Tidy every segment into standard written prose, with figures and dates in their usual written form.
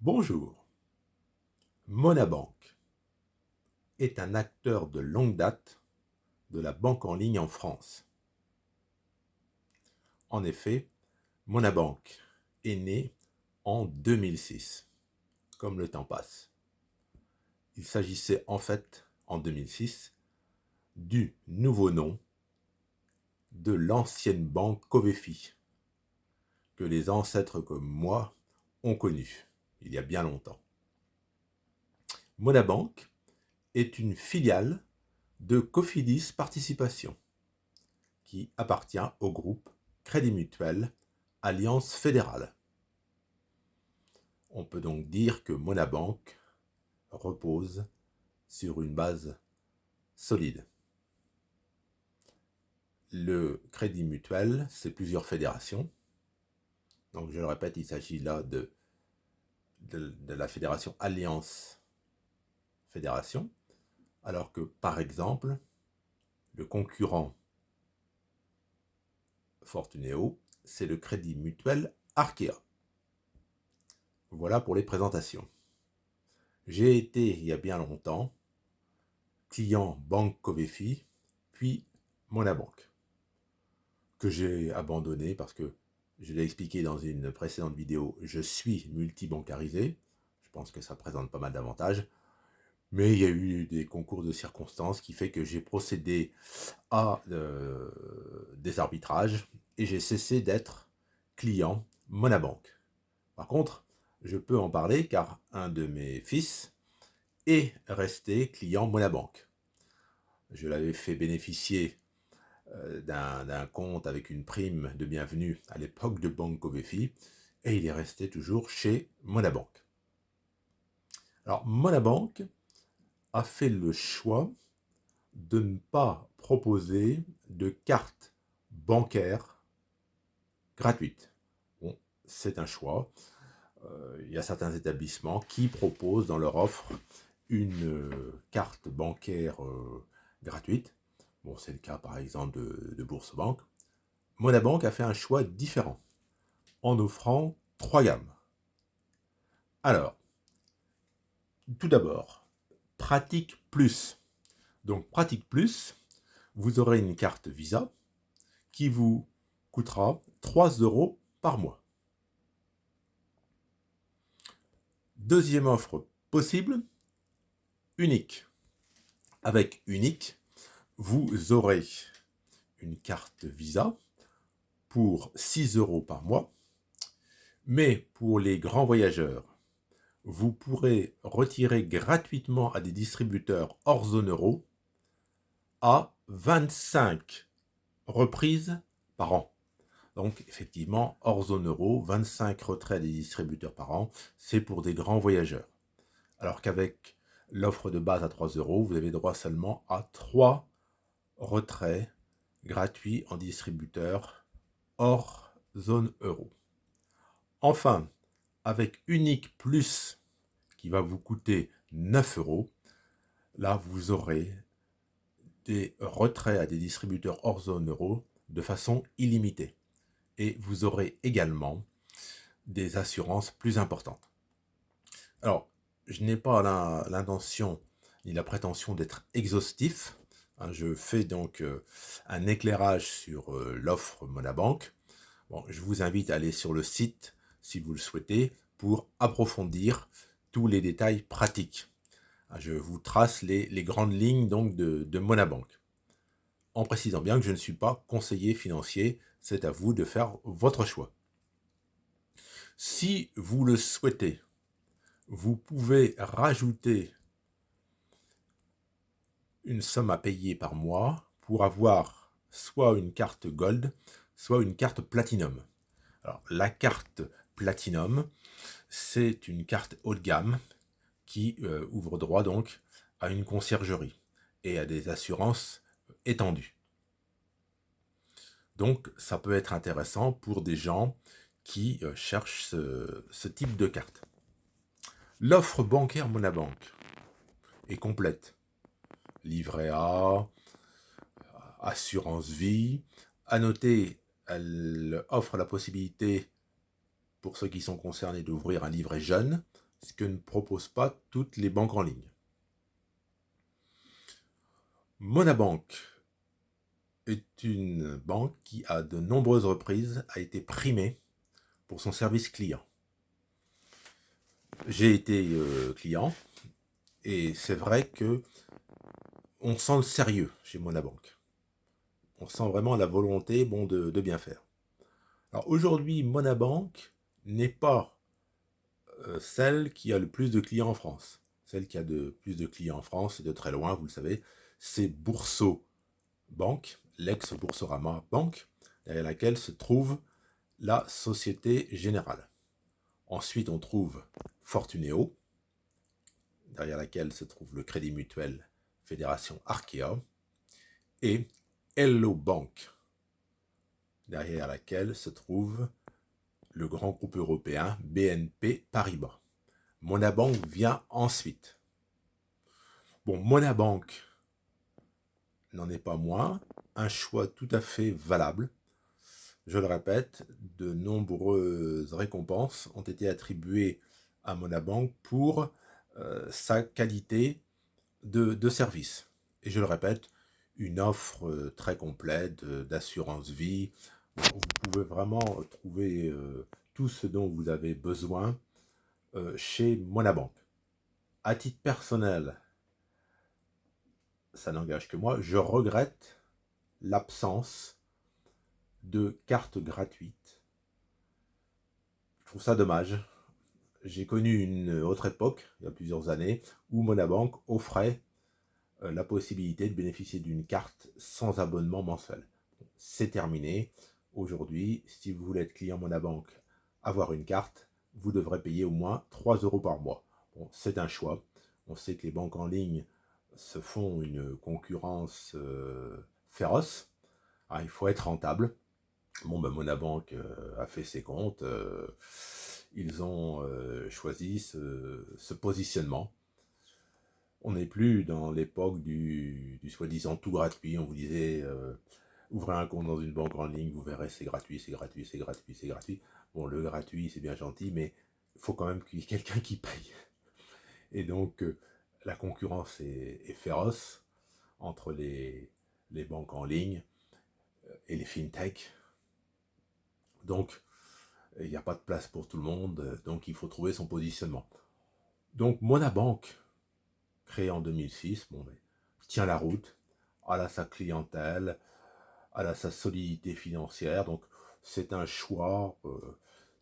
Bonjour. Monabank est un acteur de longue date de la banque en ligne en France. En effet, Monabank est né en 2006, comme le temps passe. Il s'agissait en fait, en 2006, du nouveau nom de l'ancienne banque Covefi, que les ancêtres comme moi ont connu il y a bien longtemps. Monabank est une filiale de Cofidis Participation, qui appartient au groupe Crédit Mutuel Alliance Fédérale. On peut donc dire que Monabank repose sur une base solide. Le Crédit Mutuel, c'est plusieurs fédérations. Donc je le répète, il s'agit là de la fédération Alliance Fédération, alors que par exemple, le concurrent Fortuneo, c'est le Crédit Mutuel Arkea. Voilà pour les présentations. J'ai été, il y a bien longtemps, client Banque Covefi, puis Monabank, que j'ai abandonné parce que, je l'ai expliqué dans une précédente vidéo, je suis multibancarisé. Je pense que ça présente pas mal d'avantages. Mais il y a eu des concours de circonstances qui fait que j'ai procédé à des arbitrages et j'ai cessé d'être client Monabank. Par contre, je peux en parler car un de mes fils est resté client Monabank. Je l'avais fait bénéficier d'un compte avec une prime de bienvenue à l'époque de Banque Covefi et il est resté toujours chez Monabank. Alors Monabank a fait le choix de ne pas proposer de carte bancaire gratuite. Bon, c'est un choix. Il y a certains établissements qui proposent dans leur offre une carte bancaire gratuite. Bon, c'est le cas par exemple de Bourse-Banque. Monabank a fait un choix différent en offrant 3 gammes. Alors, tout d'abord, Pratique Plus. Donc, Pratique Plus, vous aurez une carte Visa qui vous coûtera 3 € par mois. Deuxième offre possible, Unique. Avec Unique, vous aurez une carte Visa pour 6 € par mois, mais pour les grands voyageurs, vous pourrez retirer gratuitement à des distributeurs hors zone euro à 25 reprises par an. Donc effectivement, hors zone euro, 25 retraits à des distributeurs par an, c'est pour des grands voyageurs. Alors qu'avec l'offre de base à 3 €, vous avez droit seulement à 3 retraits gratuits en distributeur hors zone euro. Enfin, avec Unique Plus, qui va vous coûter 9 €, là vous aurez des retraits à des distributeurs hors zone euro de façon illimitée. Et vous aurez également des assurances plus importantes. Alors, je n'ai pas l'intention ni la prétention d'être exhaustif. Je fais donc un éclairage sur l'offre Monabank. Bon, je vous invite à aller sur le site, si vous le souhaitez, pour approfondir tous les détails pratiques. Je vous trace les grandes lignes donc de Monabank, en précisant bien que je ne suis pas conseiller financier, c'est à vous de faire votre choix. Si vous le souhaitez, vous pouvez rajouter une somme à payer par mois pour avoir soit une carte Gold, soit une carte Platinum. Alors, la carte Platinum, c'est une carte haut de gamme qui ouvre droit donc à une conciergerie et à des assurances étendues. Donc, ça peut être intéressant pour des gens qui cherchent ce type de carte. L'offre bancaire Monabank est complète. Livret A, assurance vie. À noter, elle offre la possibilité, pour ceux qui sont concernés, d'ouvrir un livret jeune ce que ne proposent pas toutes les banques en ligne. Monabank est une banque qui, à de nombreuses reprises, a été primée pour son service client. J'ai été client et c'est vrai que on sent le sérieux chez Monabank. On sent vraiment la volonté de bien faire. Alors aujourd'hui, Monabank n'est pas celle qui a le plus de clients en France. Celle qui a le plus de clients en France, et de très loin, vous le savez, c'est Bourso Bank, l'ex-Boursorama Bank, derrière laquelle se trouve la Société Générale. Ensuite, on trouve Fortuneo, derrière laquelle se trouve le Crédit Mutuel Fédération Arkea, et Hello Bank, derrière laquelle se trouve le grand groupe européen BNP Paribas. Monabank vient ensuite. Bon, Monabank n'en est pas moins un choix tout à fait valable. Je le répète, de nombreuses récompenses ont été attribuées à Monabank pour sa qualité de service. Et je le répète, une offre très complète d'assurance vie. Vous pouvez vraiment trouver tout ce dont vous avez besoin chez Monabank. À titre personnel, ça n'engage que moi, je regrette l'absence de cartes gratuites. Je trouve ça dommage. J'ai connu une autre époque, il y a plusieurs années, où Monabank offrait la possibilité de bénéficier d'une carte sans abonnement mensuel. C'est terminé. Aujourd'hui, si vous voulez être client Monabank, avoir une carte, vous devrez payer au moins 3 € par mois. Bon, c'est un choix. On sait que les banques en ligne se font une concurrence féroce. Alors, il faut être rentable. Bon, ben, Monabank a fait ses comptes. Ils ont choisi ce positionnement. On n'est plus dans l'époque du soi-disant tout gratuit. On vous disait, ouvrez un compte dans une banque en ligne, vous verrez, c'est gratuit, c'est gratuit, c'est gratuit, c'est gratuit. Bon, le gratuit, c'est bien gentil, mais il faut quand même qu'il y ait quelqu'un qui paye. Et donc, la concurrence est féroce entre les banques en ligne et les fintech. Donc, il n'y a pas de place pour tout le monde, donc il faut trouver son positionnement. Donc, Monabank, créé en 2006, bon, ben, tient la route, elle a sa clientèle, elle a sa solidité financière, donc c'est un choix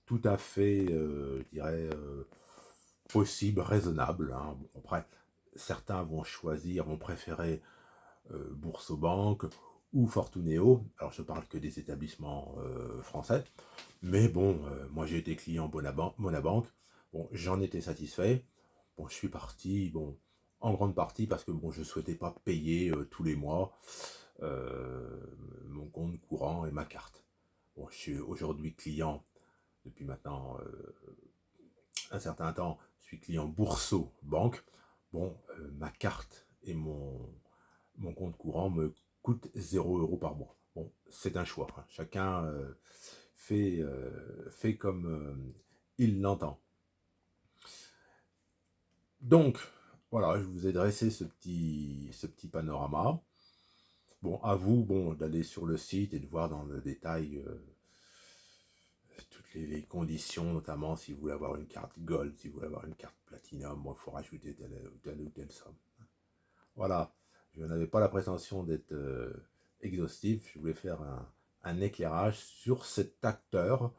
tout à fait, je dirais, possible, raisonnable. Hein. Bon, après, certains vont choisir, vont préférer Boursobank ou Fortuneo. Alors, je parle que des établissements français. Mais bon, moi j'ai été client Monabank. Bon, j'en étais satisfait. Bon, je suis parti, bon, en grande partie parce que bon, je ne souhaitais pas payer tous les mois mon compte courant et ma carte. Bon, je suis aujourd'hui client depuis maintenant un certain temps. Je suis client Bourso Banque. Bon, ma carte et mon compte courant me coûtent 0 € par mois. Bon, c'est un choix. Hein. Chacun fait comme il l'entend. Donc, voilà, je vous ai dressé ce petit panorama. Bon, à vous d'aller sur le site et de voir dans le détail toutes les conditions, notamment si vous voulez avoir une carte Gold, si vous voulez avoir une carte Platinum, il faut rajouter telle ou telle somme. Voilà, je n'avais pas la prétention d'être exhaustif, je voulais faire un éclairage sur cet acteur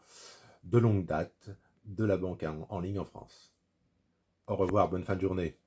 de longue date de la banque en ligne en France. Au revoir, bonne fin de journée.